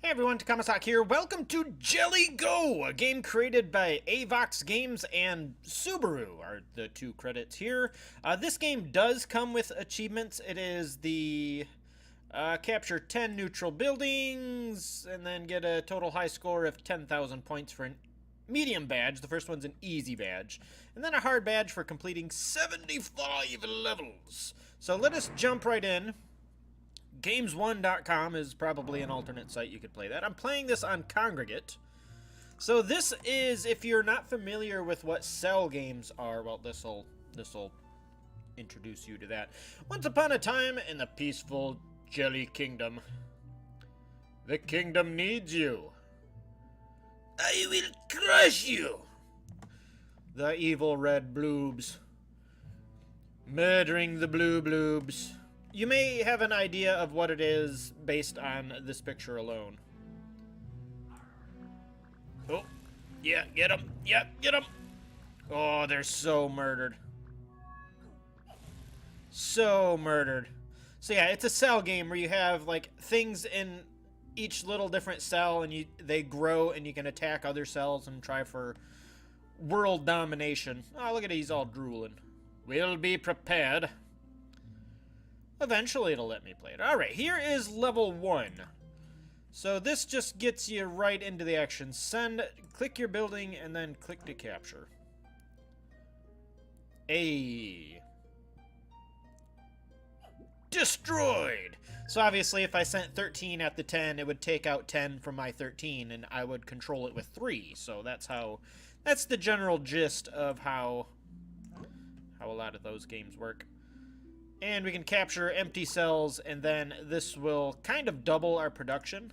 Hey everyone, Takamasaki here. Welcome to JellyGo, a game created by Avox Games and Subaru are the two credits here. This game does come with achievements. It is the capture 10 neutral buildings and then get a total high score of 10,000 points for an medium badge. The first one's an easy badge. And then a hard badge for completing 75 levels. So let us jump right in. Games1.com is probably an alternate site you could play that. I'm playing this on Congregate. So this is, if you're not familiar with what cell games are, well, this'll introduce you to that. Once upon a time in the peaceful Jelly Kingdom. The kingdom needs you. I will crush you. The evil red bloobs. Murdering the blue bloobs. You may have an idea of what it is based on this picture alone. Oh, yeah, get him. Yep, get him. Oh, they're so murdered. So murdered. So yeah, it's a cell game where you have like things in each little different cell and they grow and you can attack other cells and try for world domination. Oh, look at it, he's all drooling. We'll be prepared. Eventually it'll let me play it. Alright, here is level 1. So this just gets you right into the action. Click your building, and then click to capture. Destroyed! So obviously if I sent 13 at the 10, it would take out 10 from my 13, and I would control it with 3. So that's the general gist of how a lot of those games work. And we can capture empty cells, and then this will kind of double our production.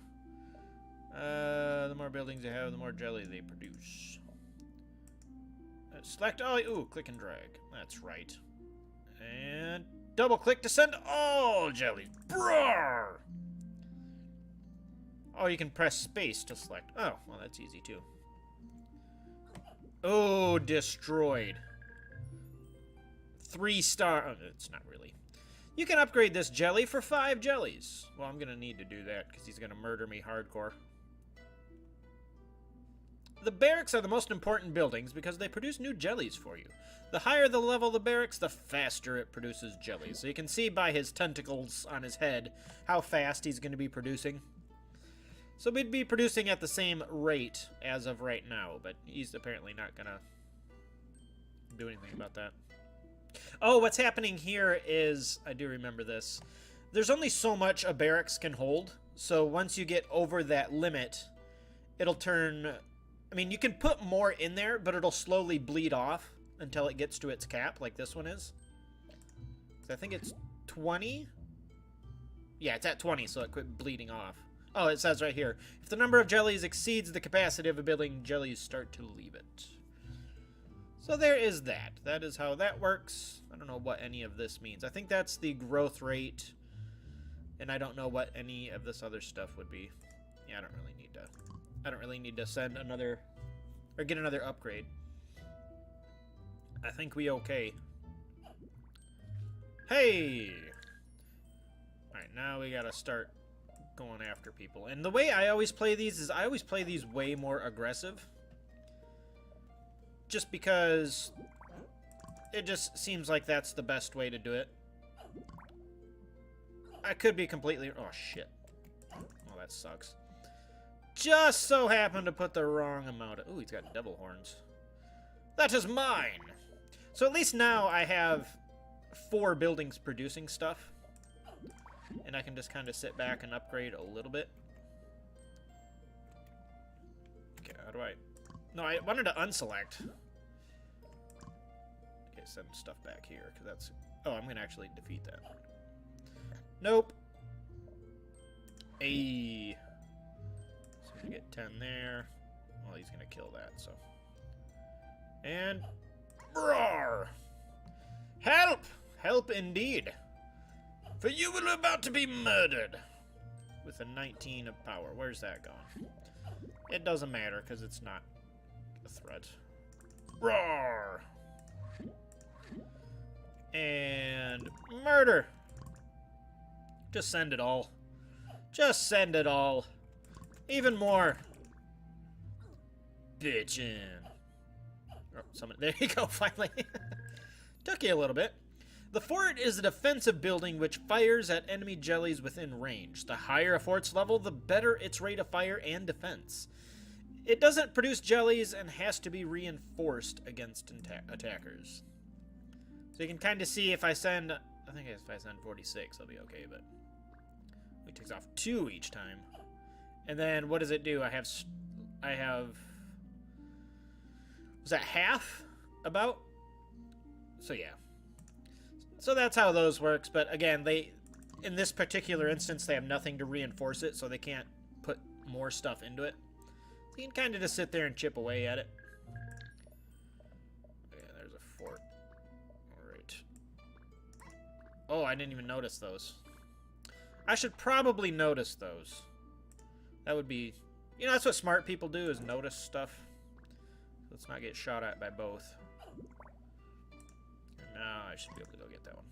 The more buildings you have, the more jelly they produce. Select all. Ooh, click and drag. That's right. And double click to send all jellies. Brawr! Oh, you can press space to select. Oh, well, that's easy too. Oh, destroyed. 3-star. Oh, it's not really. You can upgrade this jelly for 5 jellies. Well, I'm going to need to do that because he's going to murder me hardcore. The barracks are the most important buildings because they produce new jellies for you. The higher the level of the barracks, the faster it produces jellies. So you can see by his tentacles on his head how fast he's going to be producing. So we'd be producing at the same rate as of right now, but he's apparently not going to do anything about that. Oh, what's happening here is, I do remember this, there's only so much a barracks can hold, so once you get over that limit, it'll turn, I mean, you can put more in there, but it'll slowly bleed off until it gets to its cap, like this one is. So I think it's 20? Yeah, it's at 20, so it quit bleeding off. Oh, it says right here, if the number of jellies exceeds the capacity of a building, jellies start to leave it. So there is that. That is how that works. I don't know what any of this means. I think that's the growth rate, and I don't know what any of this other stuff would be. Yeah, I don't really need to send another, or get another upgrade. I think we okay. Hey! Alright, now we gotta start going after people. And the way I always play these is I always play these way more aggressive. Just because it just seems like that's the best way to do it. I could be completely... Oh, shit. Well, that sucks. Just so happened to put the wrong amount of... Ooh, he's got devil horns. That is mine! So at least now I have 4 buildings producing stuff. And I can just kind of sit back and upgrade a little bit. Okay, how do I... No, I wanted to unselect. Okay, send stuff back here, because that's... Oh, I'm going to actually defeat that. Nope. Ayy. So we get 10 there. Well, he's going to kill that, so... And... Roar! Help! Help indeed. For you will about to be murdered. With a 19 of power. Where's that going? It doesn't matter, because it's not... threat. Roar! And murder! Just send it all. Just send it all. Even more. Bitchin'. Oh, there you go, finally. Took you a little bit. The fort is a defensive building which fires at enemy jellies within range. The higher a fort's level, the better its rate of fire and defense. It doesn't produce jellies and has to be reinforced against attackers. So you can kind of see if I send... I think if I send 46, I'll be okay, but... It takes off 2 each time. And then what does it do? I have... Was that half? About? So yeah. So that's how those works, but again, in this particular instance, they have nothing to reinforce it, so they can't put more stuff into it. So you can kind of just sit there and chip away at it. Yeah, there's a fort. Alright. Oh, I didn't even notice those. I should probably notice those. That would be... You know, that's what smart people do, is notice stuff. Let's not get shot at by both. And now I should be able to go get that one.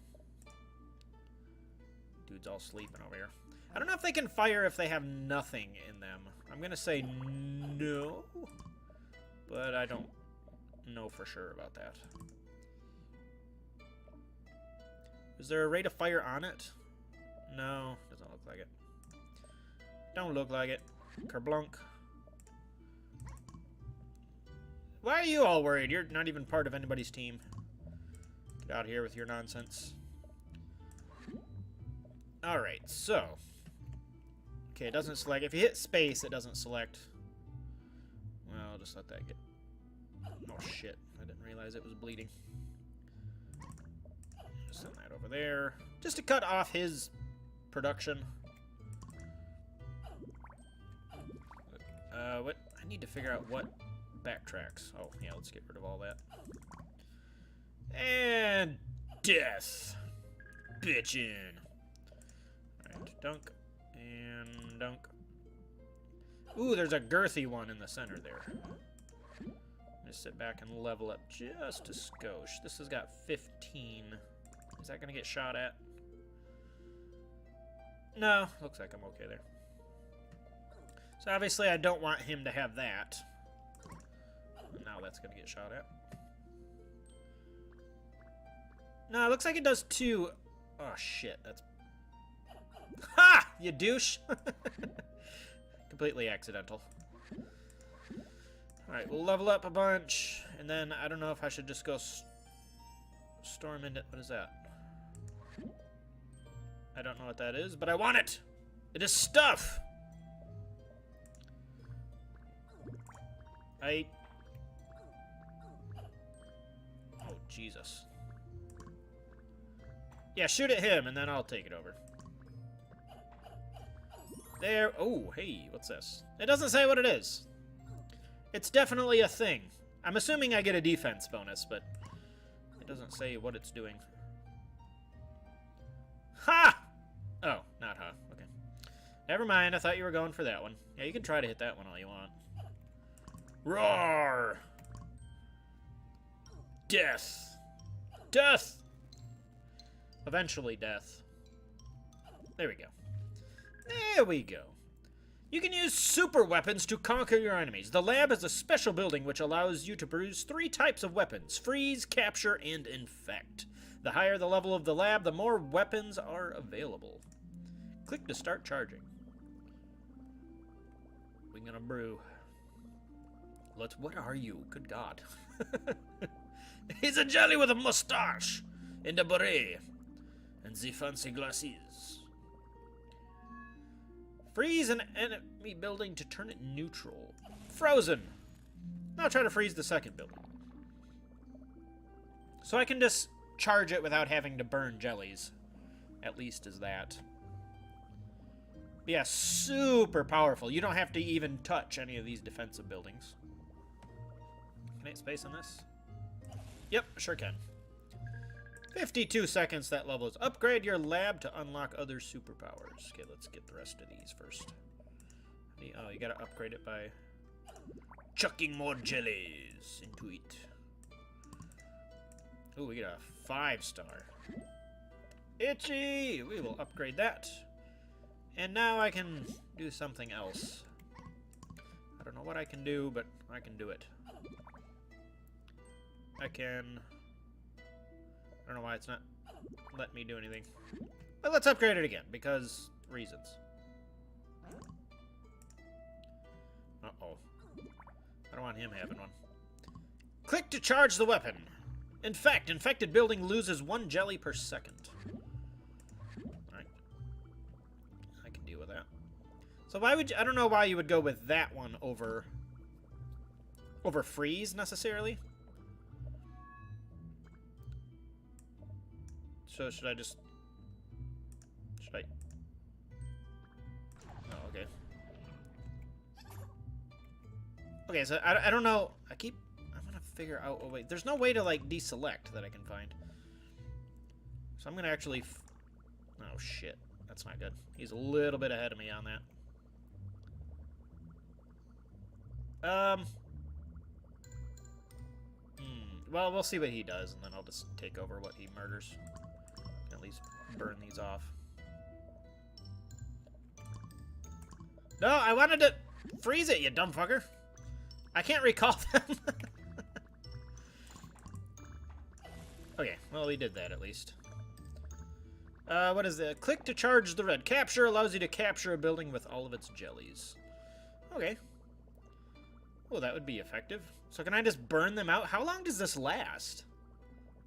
Dude's all sleeping over here. I don't know if they can fire if they have nothing in them. I'm gonna say no, but I don't know for sure about that. Is there a rate of fire on it? No, doesn't look like it. Don't look like it. Kerblunk. Why are you all worried? You're not even part of anybody's team. Get out of here with your nonsense. Alright, so. Okay, it doesn't select. If you hit space, it doesn't select. Well, I'll just let that get... Oh, shit. I didn't realize it was bleeding. Just send that over there. Just to cut off his production. What? I need to figure out what backtracks. Oh, yeah, let's get rid of all that. And death. Bitchin'. Alright, dunk. And dunk. Ooh, there's a girthy one in the center there. Just sit back and level up just a skosh. This has got 15. Is that going to get shot at? No, looks like I'm okay there. So obviously I don't want him to have that. Now that's going to get shot at. No, it looks like it does 2. Oh, shit. That's... Ha! You douche! Completely accidental. Alright, we'll level up a bunch. And then I don't know if I should just go storm into... What is that? I don't know what that is, but I want it! It is stuff! Oh, Jesus. Yeah, shoot at him, and then I'll take it over. There. Oh, hey, what's this? It doesn't say what it is. It's definitely a thing. I'm assuming I get a defense bonus, but it doesn't say what it's doing. Ha! Oh, not ha. Okay. Never mind, I thought you were going for that one. Yeah, you can try to hit that one all you want. Roar! Death! Death! Eventually death. There we go. There we go. You can use super weapons to conquer your enemies. The lab is a special building which allows you to produce 3 types of weapons: freeze, capture, and infect. The higher the level of the lab, the more weapons are available. Click to start charging. We're gonna brew. What are you? Good God. He's a jelly with a mustache and a beret and the fancy glasses. Freeze an enemy building to turn it neutral. Frozen. Now try to freeze the second building. So I can just charge it without having to burn jellies. At least as that. But yeah, super powerful. You don't have to even touch any of these defensive buildings. Can I hit space on this? Yep, sure can. 52 seconds, that level is. Upgrade your lab to unlock other superpowers. Okay, let's get the rest of these first. Oh, you gotta upgrade it by chucking more jellies into it. Oh, we get a 5-star. Itchy! We will upgrade that. And now I can do something else. know what I can do, but I can do it. I don't know why it's not letting me do anything. But let's upgrade it again, because reasons. Uh-oh. I don't want him having one. Click to charge the weapon. In fact, infected building loses 1 jelly per second. Alright. I can deal with that. So why would you, I don't know why you would go with that one over freeze, necessarily. So should I just... Should I... Oh, okay. Okay, so I don't know. I'm gonna figure out a way. There's no way to, like, deselect that I can find. So I'm gonna actually... Oh, shit. That's not good. He's a little bit ahead of me on that. Well, we'll see what he does, and then I'll just take over what he murders. At least burn these off. No, I wanted to freeze it, you dumb fucker. I can't recall them. Okay, well, we did that at least. What is the click to charge the red capture allows you to capture a building with all of its jellies. Okay. Well, that would be effective. So can I just burn them out? How long does this last?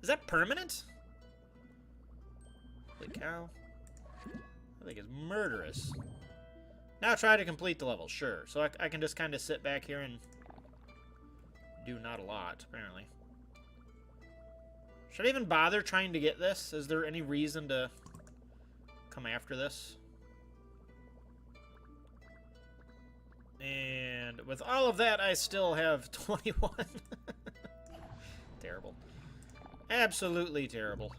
Is that permanent? Holy cow. I think it's murderous. Now try to complete the level. Sure. So I can just kind of sit back here and do not a lot, apparently. Should I even bother trying to get this? Is there any reason to come after this? And with all of that, I still have 21. Terrible. Absolutely terrible.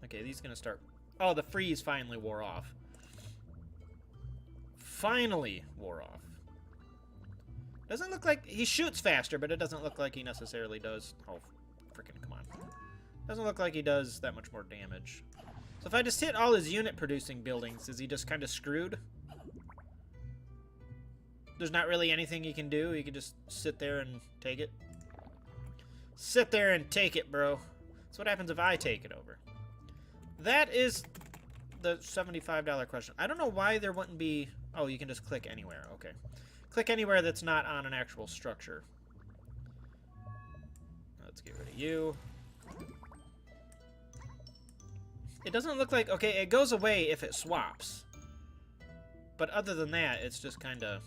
Okay, these gonna start... Oh, the freeze finally wore off. Finally wore off. Doesn't look like... He shoots faster, but it doesn't look like he necessarily does... Oh, freaking come on. Doesn't look like he does that much more damage. So if I just hit all his unit-producing buildings, is he just kind of screwed? There's not really anything he can do. He can just sit there and take it. Sit there and take it, bro. That's what happens if I take it over. That is the $75 question. I don't know why there wouldn't be... Oh, you can just click anywhere. Okay. Click anywhere that's not on an actual structure. Let's get rid of you. It doesn't look like... Okay, it goes away if it swaps. But other than that, it's just kind of...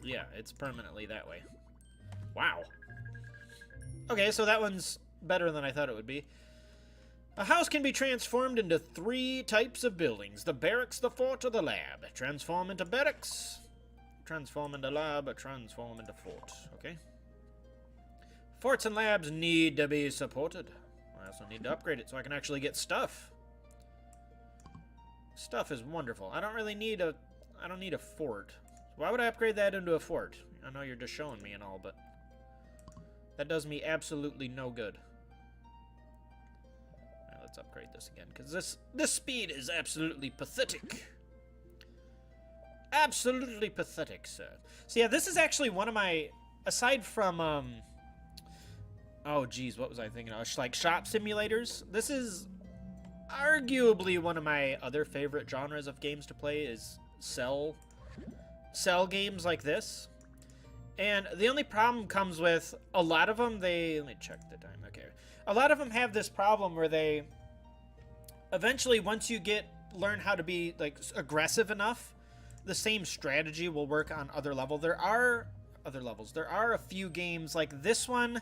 Yeah, it's permanently that way. Wow. Okay, so that one's better than I thought it would be. A house can be transformed into 3 types of buildings. The barracks, the fort, or the lab. Transform into barracks. Transform into lab. Transform into fort. Okay. Forts and labs need to be supported. I also need to upgrade it so I can actually get stuff. Stuff is wonderful. I don't really need a... I don't need a fort. Why would I upgrade that into a fort? I know you're just showing me and all, but that does me absolutely no good. Alright, let's upgrade this again, because this speed is absolutely pathetic. Absolutely pathetic, sir. So yeah, this is actually one of my, aside from, oh geez, what was I thinking of? Like shop simulators. This is arguably one of my other favorite genres of games to play is cell games like this. And the only problem comes with a lot of them, let me check the time. Okay. A lot of them have this problem where they eventually, once you learn how to be like aggressive enough, the same strategy will work on other levels. There are other levels. There are a few games like this one.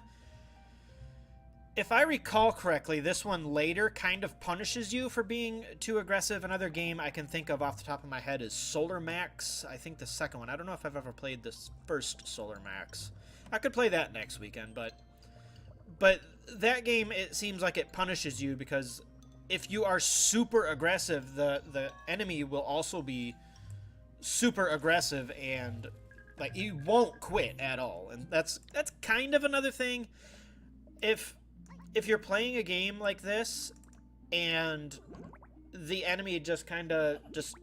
If I recall correctly, this one later kind of punishes you for being too aggressive. Another game I can think of off the top of my head is Solar Max. I think the second one. I don't know if I've ever played this first Solar Max. I could play that next weekend, but that game, it seems like it punishes you because if you are super aggressive, the enemy will also be super aggressive and like you won't quit at all. And that's kind of another thing. If you're playing a game like this and the enemy just kind of just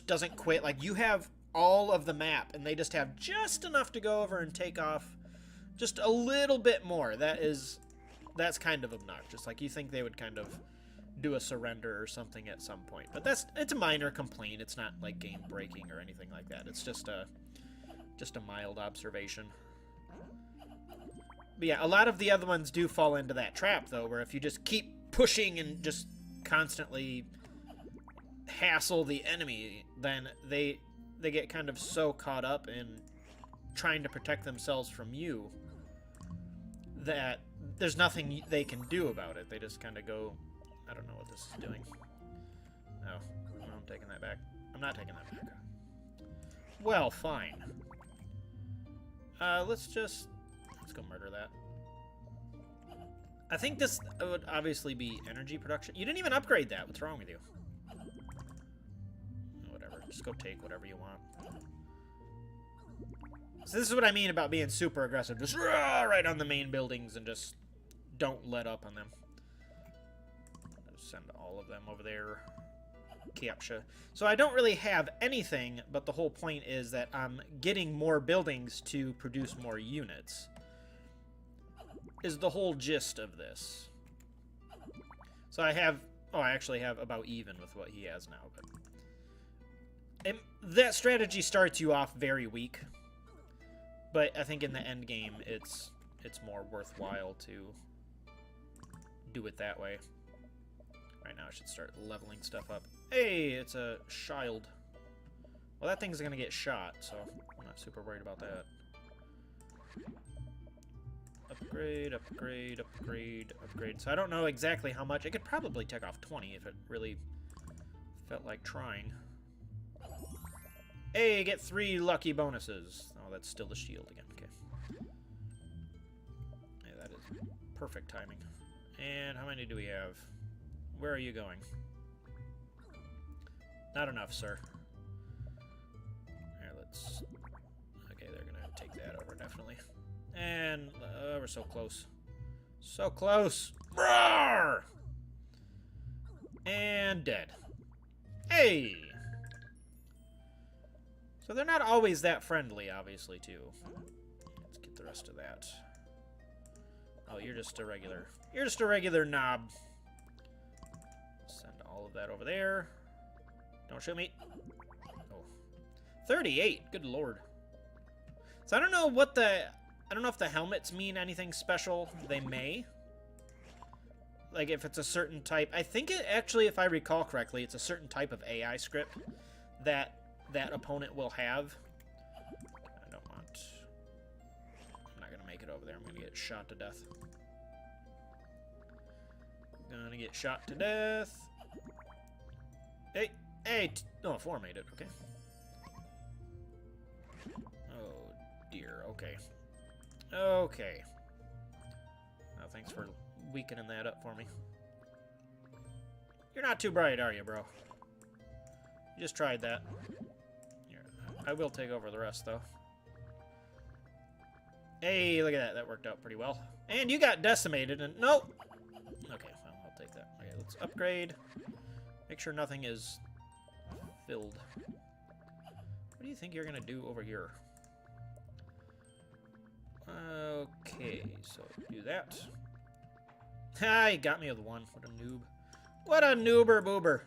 doesn't quit, like you have all of the map, and they just have just enough to go over and take off just a little bit more. That's kind of obnoxious. Like, you think they would kind of do a surrender or something at some point. But it's a minor complaint. It's not, like, game-breaking or anything like that. It's just a mild observation. But yeah, a lot of the other ones do fall into that trap, though, where if you just keep pushing and just constantly hassle the enemy, then they get kind of so caught up in trying to protect themselves from you that there's nothing they can do about it. They just kind of go, I don't know what this is doing. Oh, I'm taking that back. I'm not taking that back. Well, fine. Let's go murder that. I think this would obviously be energy production. You didn't even upgrade that. What's wrong with you? Whatever. Just go take whatever you want. So this is what I mean about being super aggressive. Just right on the main buildings and just don't let up on them. Just send all of them over there. Capture. So I don't really have anything, but the whole point is that I'm getting more buildings to produce more units. Is the whole gist of this. So I actually have about even with what he has now, but that strategy starts you off very weak. But I think in the end game it's more worthwhile to do it that way. Right now I should start leveling stuff up. Hey, it's a shield. Well, that thing's gonna get shot, so I'm not super worried about that. Upgrade, upgrade, upgrade, upgrade. So I don't know exactly how much. It could probably take off 20 if it really felt like trying. Hey, get 3 lucky bonuses. Oh, that's still the shield again. Okay. Yeah, that is perfect timing. And how many do we have? Where are you going? Not enough, sir. Here, let's... Okay, they're gonna take that over, definitely. And we're so close. So close. Roar! And dead. Hey! So they're not always that friendly, obviously, too. Let's get the rest of that. Oh, you're just a regular... You're just a regular knob. Send all of that over there. Don't shoot me. Oh. 38. Good lord. So I don't know what the... I don't know if the helmets mean anything special. They may. Like, if it's a certain type. I think it actually, if I recall correctly, it's a certain type of AI script that opponent will have. I don't want... I'm not going to make it over there. I'm going to get shot to death. I'm going to get shot to death. Hey! Hey! Oh, 4 made it. Okay. Oh, dear. Okay. Okay. Oh, thanks for weakening that up for me. You're not too bright, are you, bro? You just tried that. Here, I will take over the rest, though. Hey, look at that. That worked out pretty well. And you got decimated, and... Nope! Okay, well, I'll take that. Okay, let's upgrade. Make sure nothing is filled. What do you think you're gonna do over here? Okay, so do that. Ha, he got me with 1. What a noob. What a noober boober.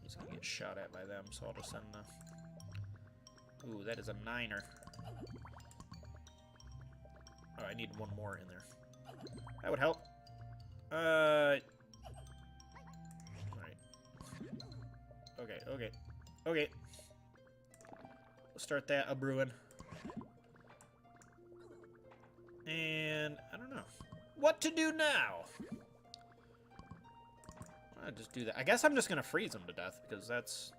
He's gonna get shot at by them, so I'll just send the... Ooh, that is a 9er. Oh, I need 1 more in there. That would help. Alright. Okay, okay. Okay. We'll start that a-brewing. And I don't know what to do now. I'll just do that. I guess I'm just gonna freeze them to death because that's...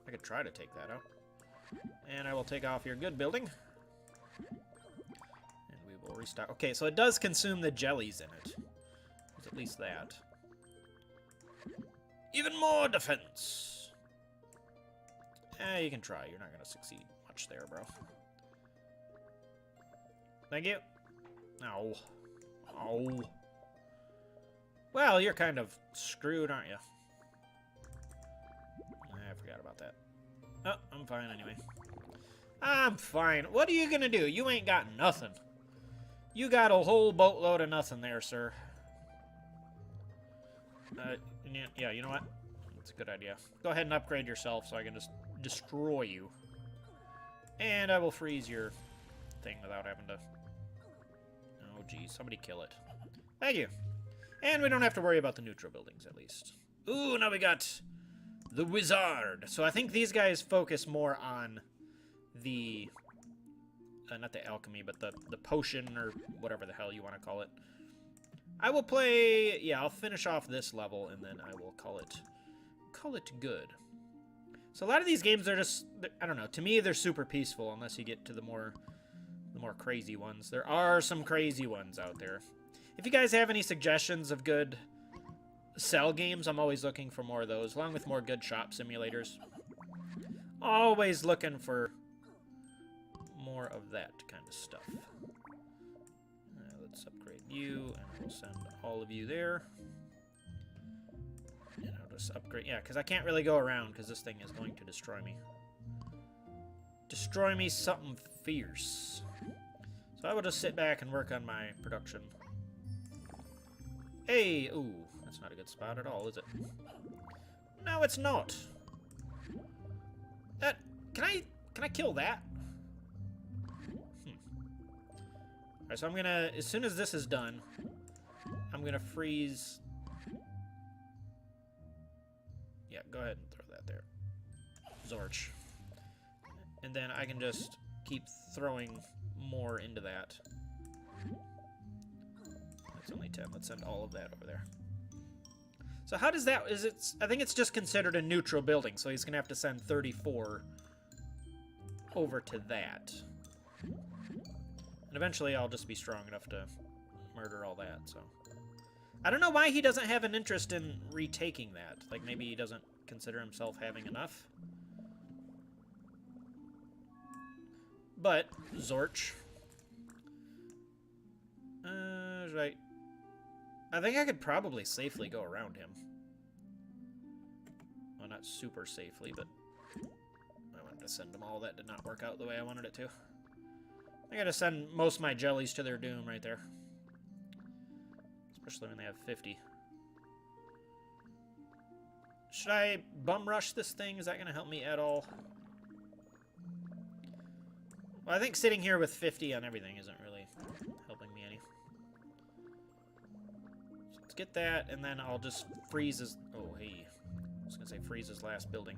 I could try to take that out. And I will take off your good building. And we will restart. Okay, so it does consume the jellies in it. There's at least that. Even more defense. You can try. You're not gonna succeed much there, bro. Thank you. Ow. Ow. Well, you're kind of screwed, aren't you? I forgot forgot about that. Oh, I'm fine anyway. I'm fine. What are you gonna do? You ain't got nothing. You got a whole boatload of nothing there, sir. Yeah, you know what? That's a good idea. Go ahead and upgrade yourself so I can just destroy you. And I will freeze your thing without having to... Oh, geez. Somebody kill it. Thank you. And we don't have to worry about the neutral buildings, at least. Ooh, now we got the wizard. So I think these guys focus more on the... not the alchemy, but the potion, or whatever the hell you want to call it. I will play... Yeah, I'll finish off this level, and then I will call it good. So a lot of these games are just... I don't know. To me, they're super peaceful, unless you get to the more crazy ones. There are some crazy ones out there. If you guys have any suggestions of good cell games, I'm always looking for more of those, along with more good shop simulators. Always looking for more of that kind of stuff. Let's upgrade you, and we'll send all of you there. And I'll just upgrade... Yeah, because I can't really go around, because this thing is going to destroy me. Destroy me something fierce. So I will just sit back and work on my production. Hey! Ooh, that's not a good spot at all, is it? No, it's not. That... Can I kill that? Alright, so I'm gonna... As soon as this is done, I'm gonna freeze... Yeah, go ahead and throw that there. Zorch. And then I can just keep throwing more into that. That's only 10. Let's send all of that over there. So how does that... Is it... I think it's just considered a neutral building, so he's gonna have to send 34 over to that. And eventually I'll just be strong enough to murder all that, so... I don't know why he doesn't have an interest in retaking that. Like, maybe he doesn't consider himself having enough. But, Zorch. Right. I think I could probably safely go around him. Well, not super safely, but... I wanted to send them all. That did not work out the way I wanted it to. I gotta send most of my jellies to their doom right there. Especially when they have 50. Should I bum rush this thing? Is that gonna help me at all? Well, I think sitting here with 50 on everything isn't really helping me any. So let's get that, and then I'll just freeze his... Oh, hey. I was gonna say freeze his last building.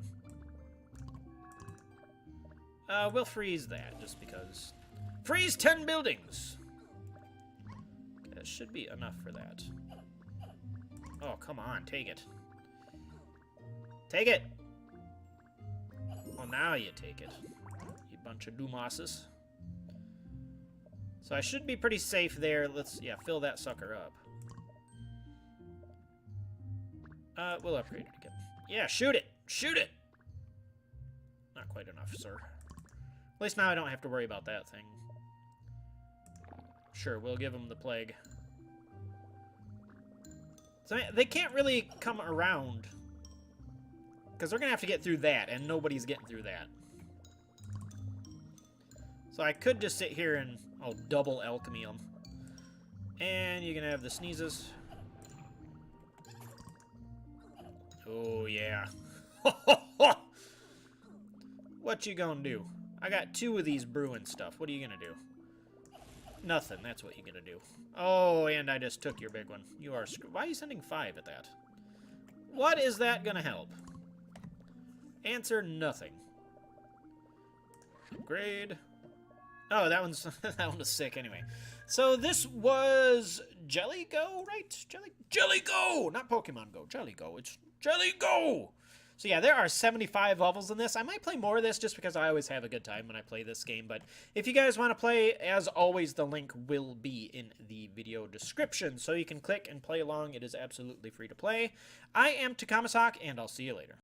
We'll freeze that, just because... Freeze 10 buildings! That should be enough for that. Oh, come on, take it. Take it! Well, now you take it. You bunch of doomasses. So I should be pretty safe there. Let's, yeah, fill that sucker up. We'll upgrade it again. Yeah, shoot it! Shoot it! Not quite enough, sir. At least now I don't have to worry about that thing. Sure, we'll give them the plague. So they can't really come around. Because they're going to have to get through that, and nobody's getting through that. So I could just sit here and I'll double alchemy them. And you're going to have the sneezes. Oh, yeah. What you gonna do? I got 2 of these brewing stuff. What are you gonna do? Nothing. That's what you're gonna do. Oh, and I just took your big one. You are why are you sending 5 at that? What is that gonna help? Answer nothing. Upgrade. Oh, that one's that one was sick anyway. So this was JellyGo, right? JellyGo! Not Pokemon Go. JellyGo. It's JellyGo! So yeah, there are 75 levels in this. I might play more of this just because I always have a good time when I play this game. But if you guys want to play, as always, the link will be in the video description. So you can click and play along. It is absolutely free to play. I am Takamasak, and I'll see you later.